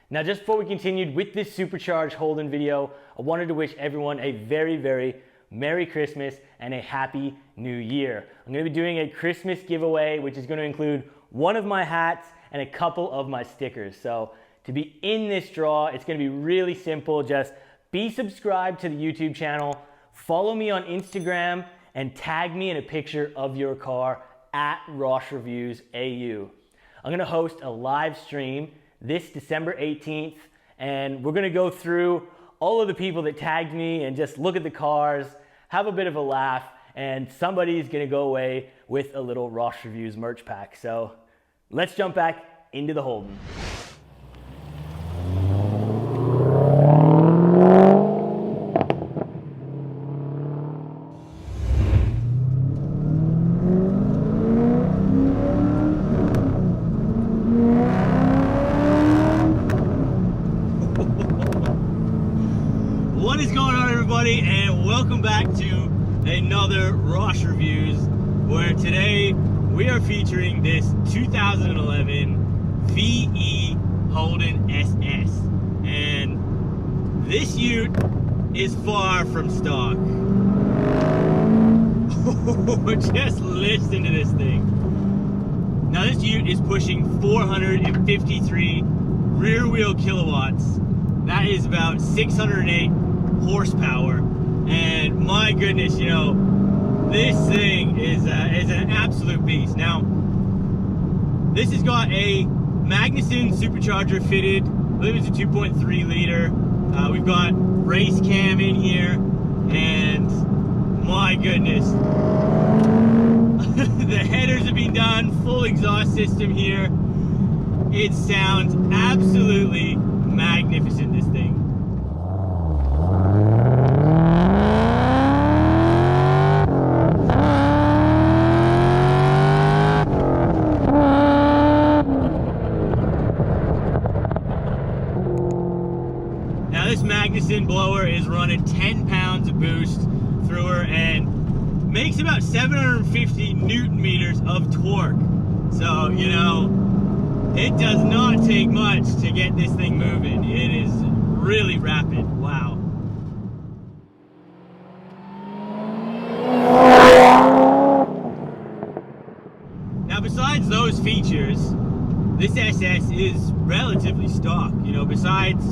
Now, just before we continued with this Supercharged Holden video, I wanted to wish everyone a very, very Merry Christmas and a Happy New Year. I'm going to be doing a Christmas giveaway, which is going to include one of my hats and a couple of my stickers. So to be in this draw, it's going to be really simple. Just be subscribed to the YouTube channel, follow me on Instagram, and tag me in a picture of your car at Rosh Reviews AU. I'm going to host a live stream this December 18th, and we're going to go through all of the people that tagged me and just look at the cars, have a bit of a laugh, and somebody's going to go away with a little Rosh Reviews merch pack. So let's jump back into the Holden. What is going on, everybody, and welcome back to another Rosh Reviews, where today we are featuring this 2011 VE Holden SS, and this ute is far from stock. Just listen to this thing. Now, this ute is pushing 453 rear wheel kilowatts. That is about 608 horsepower, and my goodness, you know, this thing is an absolute beast. Now, this has got a Magnuson Supercharger fitted. I believe it's a 2.3 liter. We've got race cam in here, and my goodness, the headers have been done, full exhaust system here. It sounds absolutely magnificent, this thing. Now, this Magnuson blower is running 10 pounds of boost through her and makes about 750 Newton meters of torque. So, you know, it does not take much to get this thing moving. It is really rapid. Wow. Now, besides those features, this SS is relatively stock. You know, besides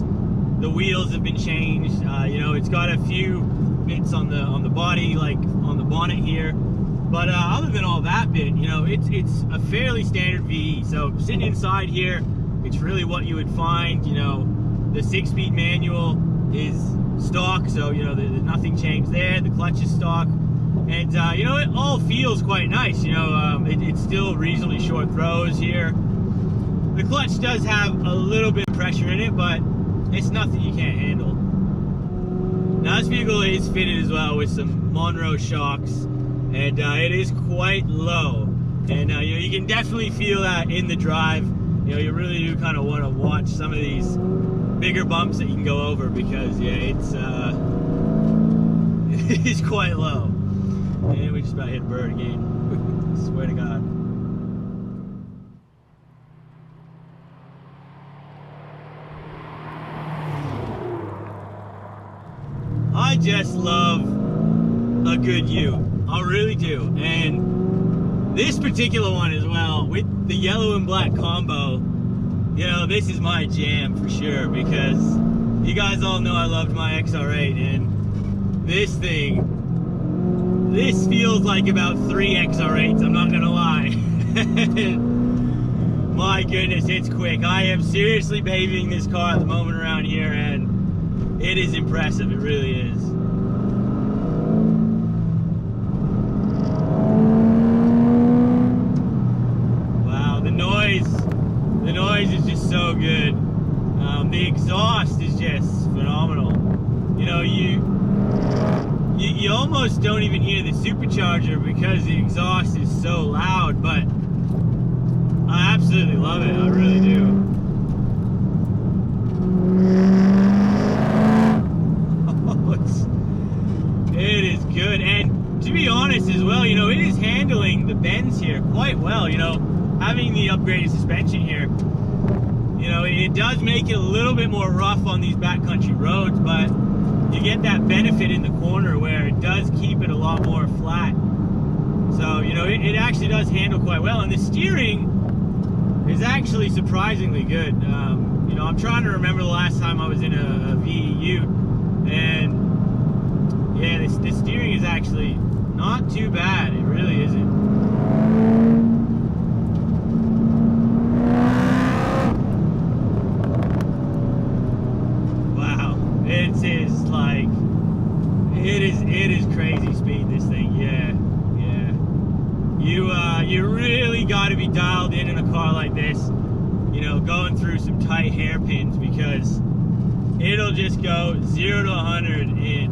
the wheels have been changed, you know, it's got a few bits on the body, like on the bonnet here. But other than all that bit, you know, it's a fairly standard VE. So sitting inside here, it's really what you would find. You know, the 6-speed manual is stock, so, you know, there's nothing changed there. The clutch is stock. And, you know, it all feels quite nice. You know, it's still reasonably short throws here. The clutch does have a little bit of pressure in it, but it's nothing you can't handle. Now, this vehicle is fitted as well with some Monroe shocks, and it is quite low. And, you know, you can definitely feel that in the drive. You know, you really do kind of want to watch some of these bigger bumps that you can go over, because, yeah, it is quite low. And we just about hit a bird again. Swear to God. I just love a good ute. I really do. And this particular one as well, with the yellow and black combo, you know, this is my jam for sure, because you guys all know I loved my XR8, and this thing, this feels like about 3 XR8s, I'm not gonna lie. My goodness, it's quick. I am seriously babying this car at the moment around here, and it is impressive, it really is. Wow, the noise is just so good. The exhaust is just phenomenal. You know, you almost don't even hear the supercharger because the exhaust is so loud, but I absolutely love it. I really do. It is good, and to be honest as well, you know, it is handling the bends here quite well. You know, having the upgraded suspension here, you know, it it does make it a little bit more rough on these backcountry roads, but you get that benefit in the corner where it does keep it a lot more flat. So, you know, it actually does handle quite well, and the steering is actually surprisingly good. You know, I'm trying to remember the last time I was in a VE Ute, and yeah, the steering is actually not too bad. It really isn't. Wow, it is crazy speed, this thing. Yeah. You really got to be dialed in a car like this, you know, going through some tight hairpins, because it'll just go 0 to 100 in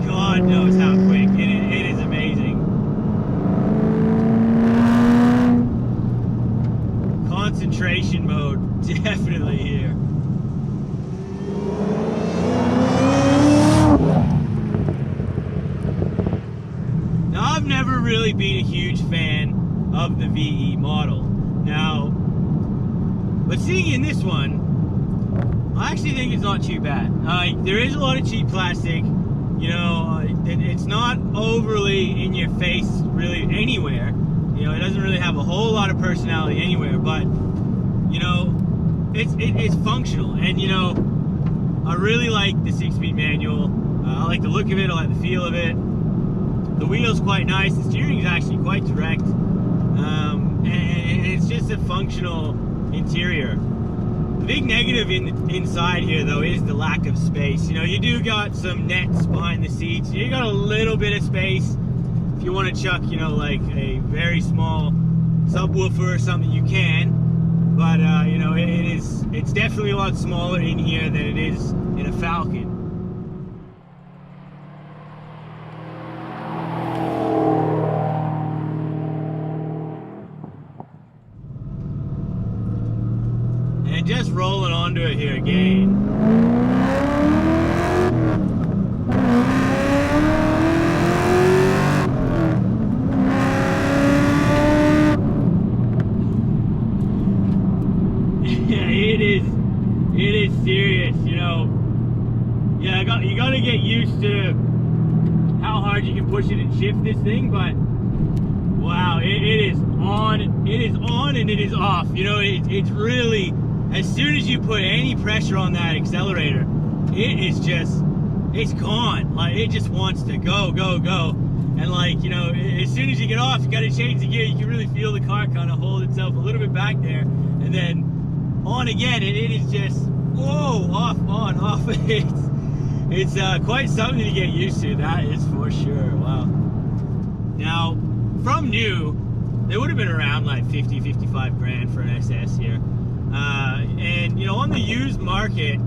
God knows how quick. It is amazing. Concentration mode, definitely here. I've never really been a huge fan of the VE model. Now, but seeing in this one, I actually think it's not too bad. There is a lot of cheap plastic, you know, it's not overly in your face really anywhere. You know, it doesn't really have a whole lot of personality anywhere, but, you know, it's functional. And, you know, I really like the 6-speed manual. I like the look of it, I like the feel of it. The wheel's quite nice. The steering is actually quite direct, and it's just a functional interior. The big negative inside here, though, is the lack of space. You know, you do got some nets behind the seats. You got a little bit of space. If you want to chuck, you know, like a very small subwoofer or something, you can. But you know, it's definitely a lot smaller in here than it is in a Falcon. And just rolling onto it here again. Yeah, it is serious, you know. Yeah, you got to get used to how hard you can push it and shift this thing, but wow, it is on and it is off. You know, it's really, as soon as you put any pressure on that accelerator, it's gone. Like, it just wants to go. And like, you know, as soon as you get off, you got to change the gear. You can really feel the car kind of hold itself a little bit back there, and then on again, and it is just, whoa, off, on, off. It's quite something to get used to, that is for sure. Wow. Now, from new, they would have been around like 50, 55 grand for an SS here. And, you know, on the used market,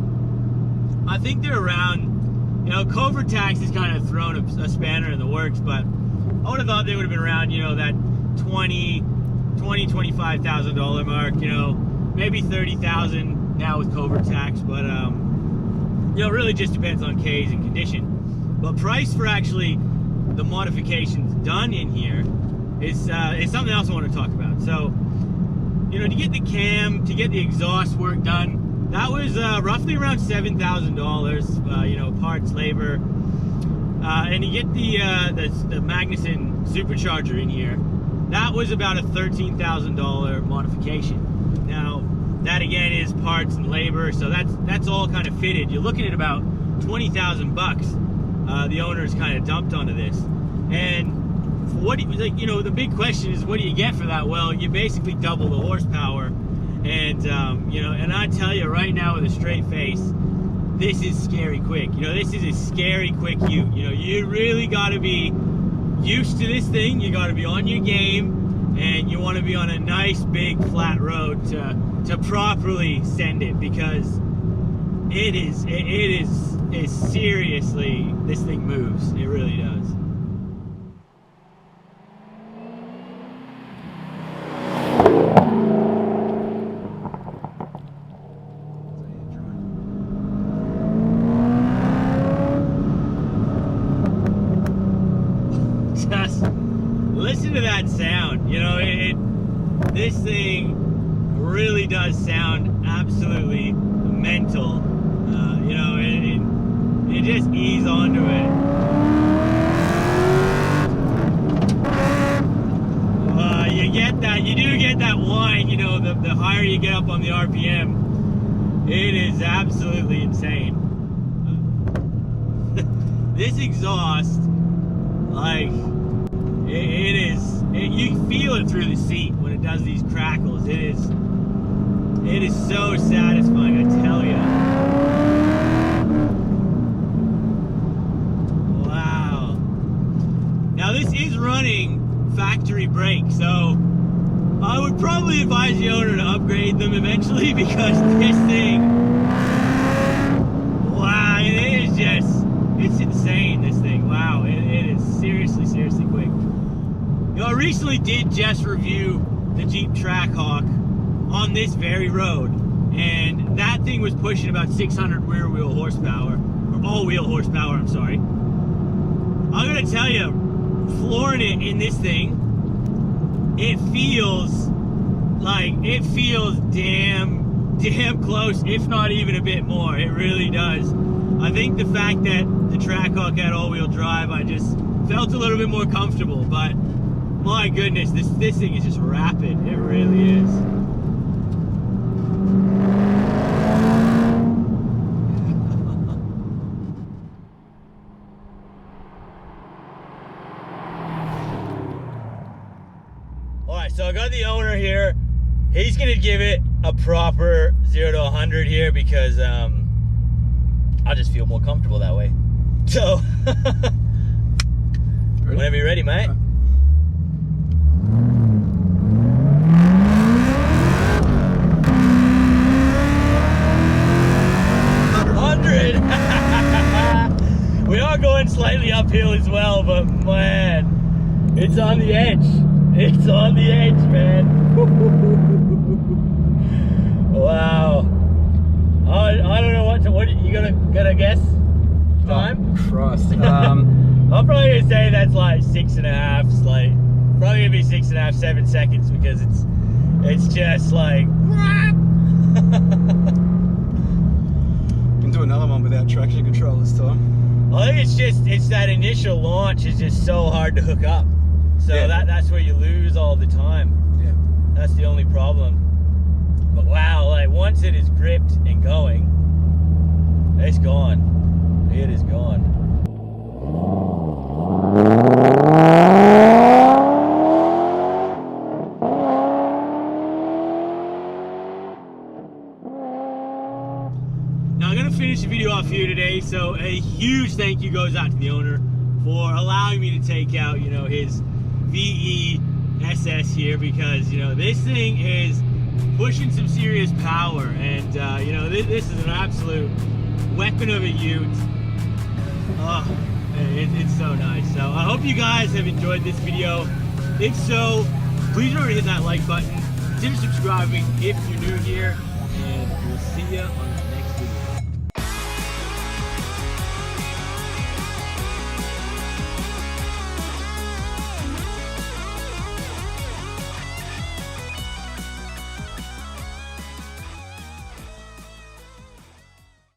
I think they're around, you know, covert tax has kind of thrown a spanner in the works, but I would have thought they would have been around, you know, that $25,000 mark, you know, maybe 30,000 now with covert tax, but, you know, it really just depends on K's and condition. But price for actually the modifications done in here is something else I want to talk about. So, you know, to get the cam, to get the exhaust work done, that was roughly around $7,000, you know, parts, labor. And to get the Magnuson Supercharger in here, that was about a $13,000 modification. Now, that again is parts and labor, so that's all kind of fitted. You're looking at about 20,000 bucks. The owners kind of dumped onto this, and what, like, you know, the big question is, what do you get for that? Well, you basically double the horsepower, and you know, and I tell you right now with a straight face, this is scary quick. You know, this is a scary quick Ute. You know, you really got to be used to this thing. You got to be on your game, and you want to be on a nice big flat road to properly send it, because it is seriously, this thing moves. It really does. Just listen to that sound. You know, this thing really does sound absolutely up on the RPM. It is absolutely insane. This exhaust, like, you feel it through the seat when it does these crackles. It is so satisfying, I tell you. Wow. Now this is running factory brakes, so I would probably advise the owner to upgrade them eventually, because this thing, wow, it is just, it's insane, this thing. Wow, it is seriously quick. You know, I recently did just review the Jeep Trackhawk on this very road, and that thing was pushing about 600 rear wheel horsepower, or all wheel horsepower, I'm sorry. I'm gonna tell you, flooring it in this thing, it feels damn close, if not even a bit more. It really does. I think the fact that the Trackhawk had all-wheel drive, I just felt a little bit more comfortable, but my goodness, this thing is just rapid. It really is. Alright, so I got the owner here. He's gonna give it a proper 0 to 100 here, because I just feel more comfortable that way. So, whenever you're ready, mate. 100. We are going slightly uphill as well, but man, it's on the edge. It's on the edge, man. Wow. I don't know what you gonna guess? Time? Oh, Christ. I'm probably gonna say that's like 6.5, like probably gonna be 6.5, 7 seconds, because it's just like Can do another one without traction control this time. I think it's that initial launch is just so hard to hook up. So yeah. that's where you lose all the time. Yeah. That's the only problem. But wow, like once it is gripped and going, it's gone. It is gone. Now I'm gonna finish the video off here today, so a huge thank you goes out to the owner for allowing me to take out, you know, his VE SS here, because, you know, this thing is pushing some serious power, and you know, this is an absolute weapon of a ute. Oh, it's so nice. So I hope you guys have enjoyed this video. If so, please remember to hit that like button, consider subscribing if you're new here, and we'll see you on the